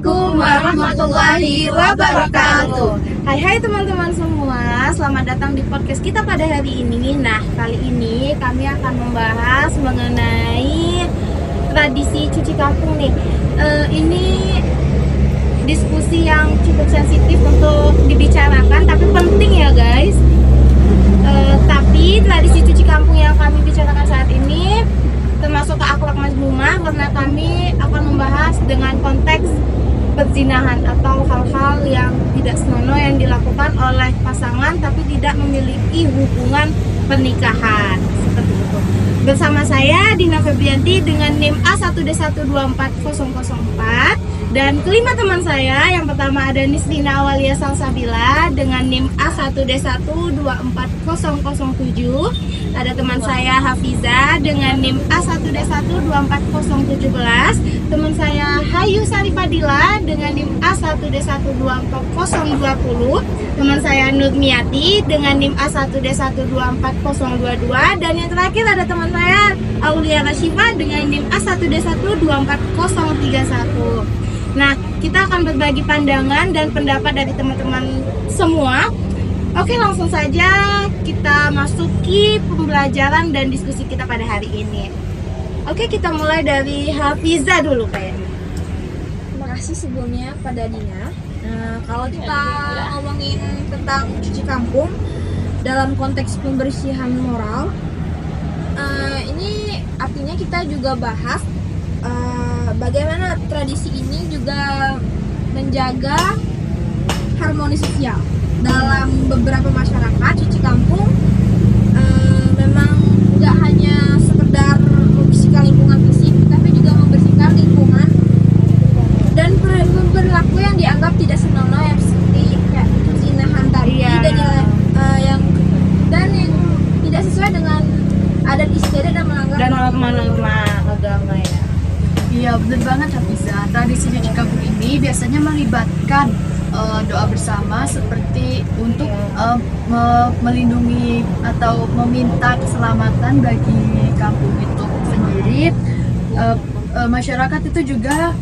Assalamualaikum warahmatullahi wabarakatuh. Hai teman-teman semua, selamat datang di podcast kita pada hari ini. Nah, kali ini kami akan membahas mengenai tradisi cuci kampung nih. Ini diskusi yang cukup sensitif untuk dibicarakan, tapi penting ya guys. Tapi tradisi cuci kampung yang kami bicarakan saat ini termasuk ke akhlak mazmumah, karena kami akan membahas dengan konteks perzinahan atau hal-hal yang tidak senonoh yang dilakukan oleh pasangan tapi tidak memiliki hubungan pernikahan seperti itu. Bersama saya Dina Febrianti dengan NIM A1D124004 dan kelima teman saya. Yang pertama ada Nisrina Awalia Salsabila dengan NIM A1D124007. Ada teman saya Hafiza dengan NIM A1D124017. Teman saya Hayu Sarifadila dengan NIM A1D124020. Teman saya Nurmiati dengan NIM A1D124022. Dan yang terakhir ada teman saya Aulia Rashifa dengan NIM A1D124031. Nah, kita akan berbagi pandangan dan pendapat dari teman-teman semua. Oke, langsung saja kita masuki pembelajaran dan diskusi kita pada hari ini. Oke, kita mulai dari Hafiza dulu kayaknya. Terima kasih sebelumnya pada Dina. Kalau kita ngomongin tentang cuci kampung dalam konteks pembersihan moral, ini artinya kita juga bahas bagaimana tradisi ini juga menjaga harmoni sosial. Dalam beberapa masyarakat, cuci kampung memang nggak hanya sekedar membersihkan lingkungan fisik, tapi juga membersihkan lingkungan dan perilaku yang dianggap tidak senonoh yang seperti kayak perzinahan tadi yang tidak sesuai dengan adat istiadat dan melanggar norma agama ya. Iya, benar banget Hafiza. Tradisi cuci kampung ini biasanya melibatkan doa bersama seperti untuk melindungi atau meminta keselamatan bagi kampung itu sendiri. Masyarakat itu juga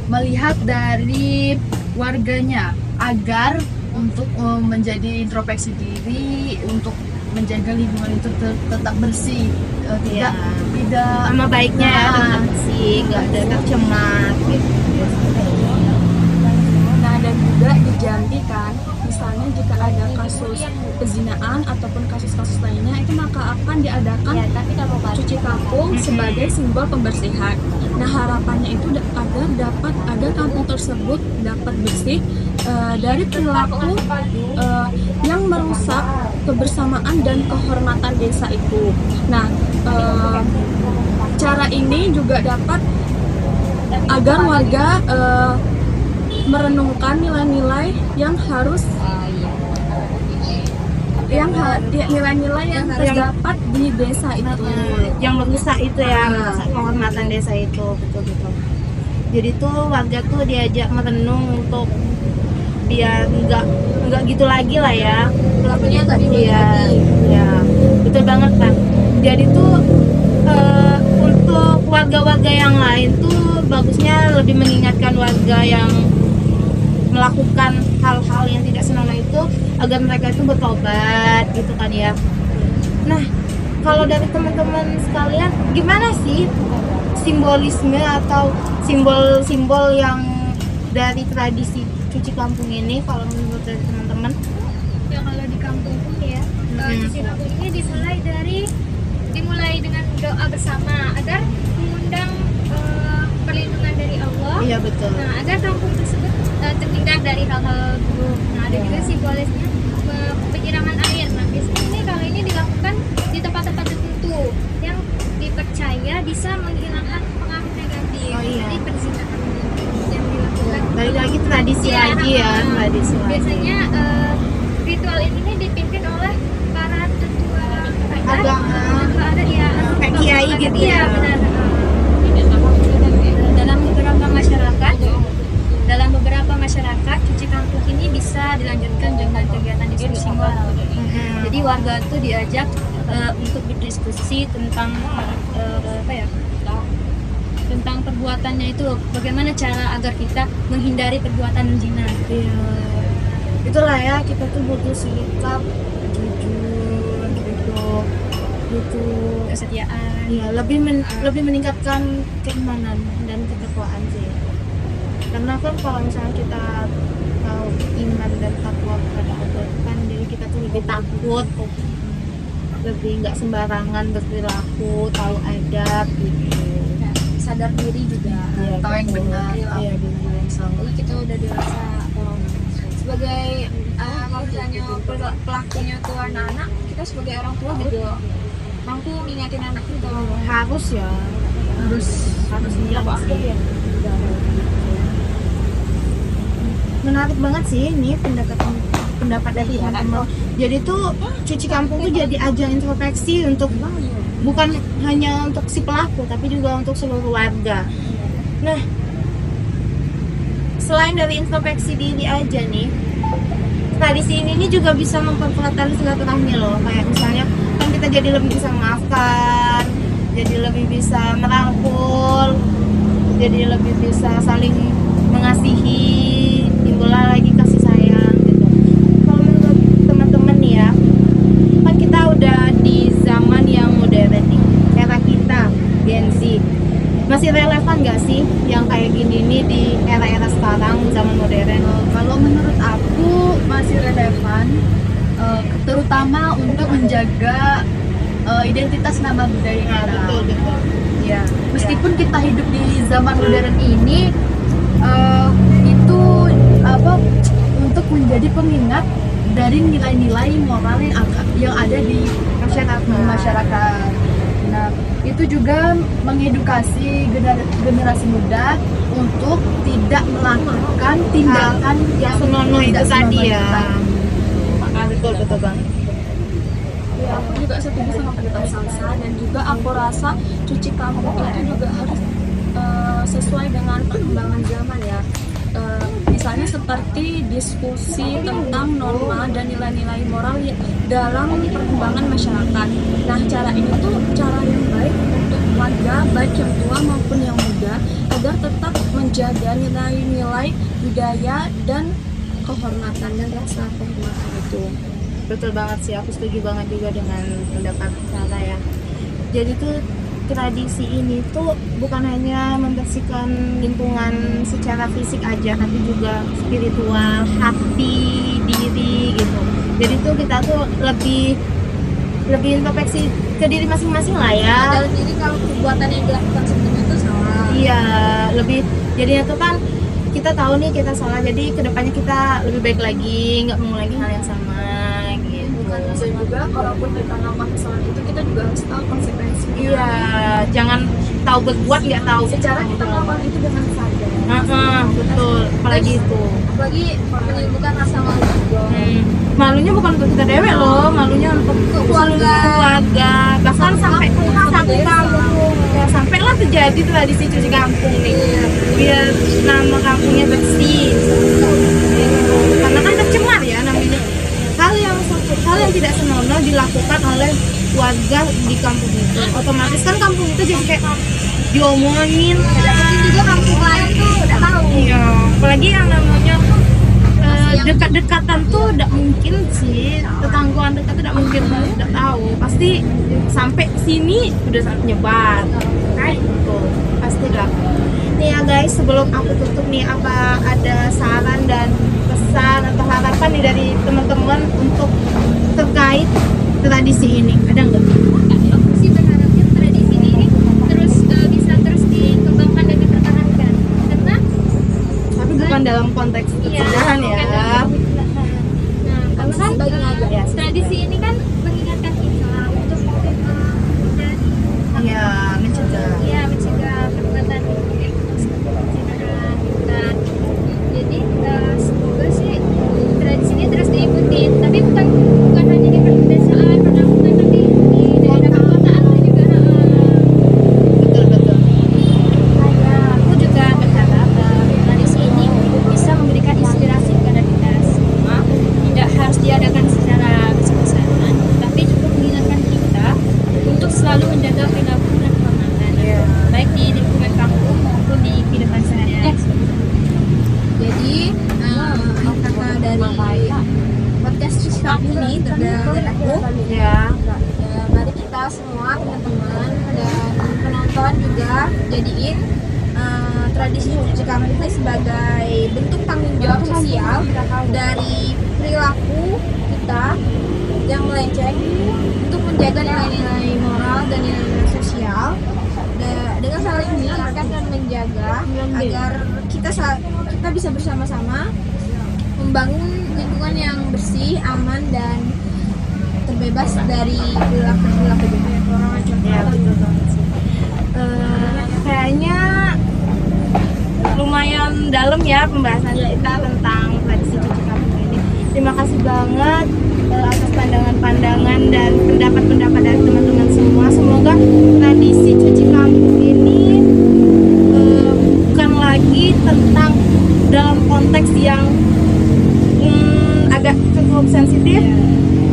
melihat dari warganya agar untuk menjadi introspeksi diri, untuk menjaga lingkungan itu tetap bersih, tidak sama baiknya tetap bersih, nggak ada tercemar gitu. Nah, dan juga di Jambi kan, misalnya jika ada kasus pezinaan ataupun kasus-kasus lainnya, itu maka akan diadakan cuci kampung sebagai simbol pembersihan. Nah, harapannya itu agar kampung tersebut dapat bersih dari perilaku yang merusak kebersamaan dan kehormatan desa itu. Nah, cara ini juga dapat agar warga merenungkan nilai-nilai yang harus nilai-nilai yang terdapat di desa itu, yang merusak itu ya, merusak kehormatan desa itu, betul. Jadi tuh warga tuh diajak merenung untuk biar nggak gitu lagi lah ya, pelakunya nggak ya, betul banget kan. Jadi tuh untuk warga-warga yang lain tuh bagusnya lebih mengingatkan warga yang melakukan hal-hal yang tidak senonoh itu agar mereka itu bertobat gitu kan ya. Nah, kalau dari teman-teman sekalian, gimana sih simbolisme atau simbol-simbol yang dari tradisi cuci kampung ini kalau menurut dari teman-teman? Ya, kalau di kampung ini ya, cuci kampung ini dimulai dengan doa bersama agar mengundang perlindungan dari Allah. Iya, betul. Nah, agar kampung tersebut terhindar dari hal-hal buruk. Nah, ada juga simbolisnya penyiraman air. Nah, biasanya kalau ini dilakukan di tempat-tempat tertentu yang dipercaya bisa menghilangkan pengaruh negatif dari perzinahan yang dilakukan. Balik lagi tradisi lagi ya, tradisi lagi. Biasanya ritual ini dipimpin oleh para tetua agama, ada ya, kayak kiai gitu ya. Benar. Dalam beberapa masyarakat, cuci kampung ini bisa dilanjutkan dengan kegiatan diskusi moral. Jadi warga itu diajak untuk berdiskusi tentang tentang perbuatannya itu, bagaimana cara agar kita menghindari perbuatan zina. Iya. Itulah ya, kita tuh butuh sikap jujur gitu, butuh Kesetiaan. ya lebih meningkatkan keimanan dan ketakwaan sih. Karena kan kalau misalnya kita tahu iman dan takwa kepada Allah kan, jadi kita tuh lebih takut, lebih nggak sembarangan berperilaku, tahu adab gitu. Sadar diri juga. Iya, Tahu yang betul. benar, Iya, benar. Jadi kita udah dewasa. Sebagai kalau misalnya pelakunya tuh anak-anak, kita sebagai orang tua juga mampu ngingetin anak kita. Harus ya, Harus iya sih. Menarik banget sih ini pendapat dari teman-teman. Jadi tuh cuci kampung tuh jadi ajang introspeksi untuk bukan hanya untuk si pelaku tapi juga untuk seluruh warga. Nah, selain dari introspeksi diri aja nih, tradisi ini juga bisa memperkuat tali silaturahmi loh. Kayak misalnya kan kita jadi lebih bisa memaafkan, jadi lebih bisa merangkul, jadi lebih bisa saling mengasihi, timbullah lagi kasih sayang gitu. Kalau menurut teman-teman nih ya, kan kita udah di zaman yang modern nih, era kita Gen Z. Masih relevan nggak sih yang kayak gini nih di era-era sekarang, zaman modern? Kalau menurut aku masih relevan, terutama untuk menjaga identitas nama budaya kita. Betul. Ya, meskipun kita hidup di zaman modern ini, itu untuk menjadi pengingat dari nilai-nilai moral yang ada di masyarakat. Nah, itu juga mengedukasi generasi muda untuk tidak melakukan tindakan yang senonoh itu tidak tadi senonoh ya. tadi. Betul banget. Ya, aku juga setuju sama pendapat Salsa, dan juga aku rasa cuci kampung itu juga harus sesuai dengan perkembangan zaman ya. Misalnya seperti diskusi tentang norma dan nilai-nilai moral dalam perkembangan masyarakat. Nah, cara ini tuh cara yang baik untuk warga, baik yang tua maupun yang muda, agar tetap menjaga nilai-nilai budaya dan kehormatan dan rasa kehormatan itu. Betul banget sih, aku setuju banget juga dengan pendapat Sarah ya. Jadi tuh tradisi ini tuh bukan hanya membersihkan lingkungan secara fisik aja, tapi juga spiritual, hati, diri gitu. Jadi tuh kita tuh lebih introspeksi ke diri masing-masing lah ya. Dalam diri kalau perbuatan yang dilakukan sebelumnya itu salah. Iya, lebih jadinya tuh kan kita tahu nih kita salah, jadi kedepannya kita lebih baik lagi, nggak mengulangi hal yang sama gitu. Dan juga kalaupun kita melakukan kesalahan itu, kita juga harus tahu konsekuensinya. Iya, jangan tahu berbuat nggak tahu. Secara kita melakukan itu dengan sadar. Betul, apalagi itu. Apalagi menimbulkan rasa malu juga. Malunya bukan untuk kita dewek loh, malunya untuk keluarga, bahkan sampai satu kampung. Ya, sampailah terjadi tradisi cuci kampung nih, biar nama kampungnya bersih. Karena kan tercemar ya namanya. Hal yang tidak senonoh dilakukan oleh warga di kampung itu, otomatis kan kampung itu jadi kayak diomongin. Mungkin juga kampung lain tuh udah tahu. Iya, apalagi yang namanya dekat-dekatan tuh tidak mungkin sih, tetanggaan dekat tidak mungkin tidak tahu, pasti sampai sini udah nyebar kayak gitu pasti lah. Nih ya guys, sebelum aku tutup nih, apa ada saran dan pesan atau harapan nih dari teman-teman untuk terkait tradisi ini, ada nggak? Aku sih berharapnya tradisi ini terus bisa terus dikembangkan dan dipertahankan, karena Tapi bukan dalam konteks persidangan ya. bukan dalam persidangan. Nah, karena kan sebagian aja. Ya, tradisi ini kan mengingatkan kita untuk dan ya mencegah. ya mencegah perbuatan perzinaan bukan. Jadi semoga sih tradisi ini terus diikuti, tapi bukan hanya di pedesaan, pedalaman, tapi di daerah perkotaan juga. Betul. Aku juga berharap tradisi ini bisa memberikan inspirasi kepada kita semua. Tidak harus diadakan secara besar-besaran, tapi juga mengingatkan kita untuk selalu menjaga kehidupan dari podcast Cuci Kampung ini dari aku. Ya. Ya, mari kita semua teman-teman dan penonton juga jadiin tradisi cuci kampung ini sebagai bentuk tanggung jawab sosial dari perilaku kita yang melenceng untuk menjaga nilai-nilai moral dan nilai-nilai sosial. Dengan saling mengingatkan dan menjaga agar kita bisa bersama-sama membangun lingkungan yang bersih, aman dan terbebas dari perilaku-perilaku orang. Ya, betul banget sih. Kayaknya lumayan dalam ya pembahasan kita tentang tradisi cuci kampung ini. Terima kasih banget atas pandangan-pandangan dan pendapat-pendapat dari teman-teman semua. Semoga tradisi cuci kampung ini bukan lagi tentang dalam konteks yang agak cukup sensitif,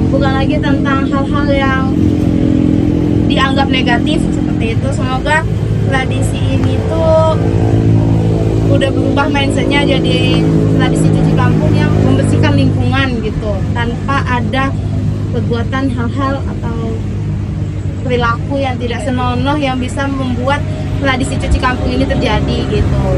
bukan lagi tentang hal-hal yang dianggap negatif seperti itu. Semoga tradisi ini tuh udah berubah mindsetnya jadi tradisi cuci kampung yang membersihkan lingkungan gitu, tanpa ada perbuatan hal-hal atau perilaku yang tidak senonoh yang bisa membuat tradisi cuci kampung ini terjadi gitu.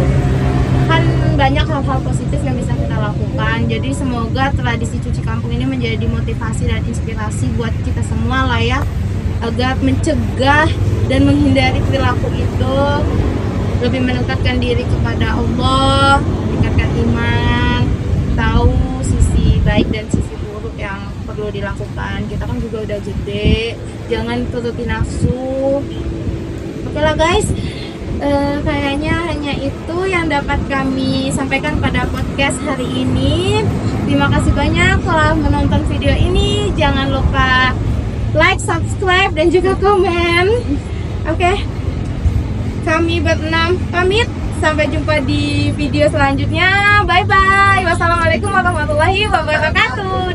Kan banyak hal-hal positif yang bisa kita lakukan. Jadi semoga tradisi cuci kampung ini menjadi motivasi dan inspirasi buat kita semua lah ya, agar mencegah dan menghindari perilaku itu, lebih mendekatkan diri kepada Allah, meningkatkan iman, tahu sisi baik dan sisi buruk yang perlu dilakukan. Kita kan juga udah gede, jangan turuti nafsu. Oke lah guys, kayaknya hanya itu yang dapat kami sampaikan pada podcast hari ini. Terima kasih banyak telah menonton video ini. Jangan lupa like, subscribe, dan juga komen. Oke. Kami berenam pamit. Sampai jumpa di video selanjutnya. Bye bye. Wassalamualaikum warahmatullahi wabarakatuh.